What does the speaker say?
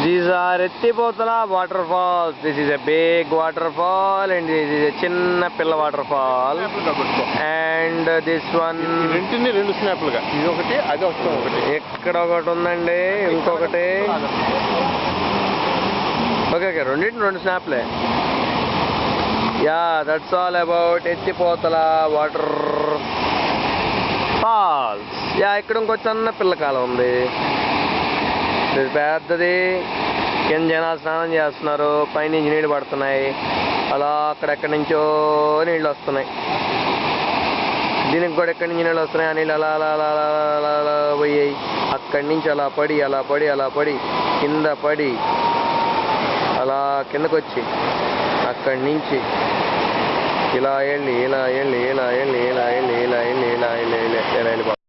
These are Etthipothala waterfalls. This is a big waterfall and this is a chinna pilla waterfall. And this one రెండు స్నాప్లుగా ఇది ఒకటి అది ఒకటి ఇక్కడ ఒకటి ఉందండి ఇంకొకటి ఓకే ఓకే రెండు స్నాప్లే yeah that's all about Etthipothala water falls yeah ఇక్కడ ఇంకో చిన్న పిల్లకాలం ఉంది పెద్దది కింద జనాలు స్నానం చేస్తున్నారు పైనుంచి నీళ్ళు పడుతున్నాయి అలా అక్కడెక్కడి నుంచో నీళ్ళు వస్తున్నాయి దీనికి కూడా ఎక్కడి నుంచి నీళ్ళు వస్తున్నాయి ఆ నీళ్ళు అలా అలా అలా అలా అలా అలా పోయాయి అక్కడి నుంచి అలా పడి అలా పడి అలా పడి కింద పడి అలా కిందకు వచ్చి అక్కడి నుంచి ఇలా వెళ్ళి ఇలా వెళ్ళి ఇలా వెళ్ళి ఇలా వెళ్ళి ఇలా వెళ్ళి ఇలా వెళ్ళి ఇలా వెళ్ళి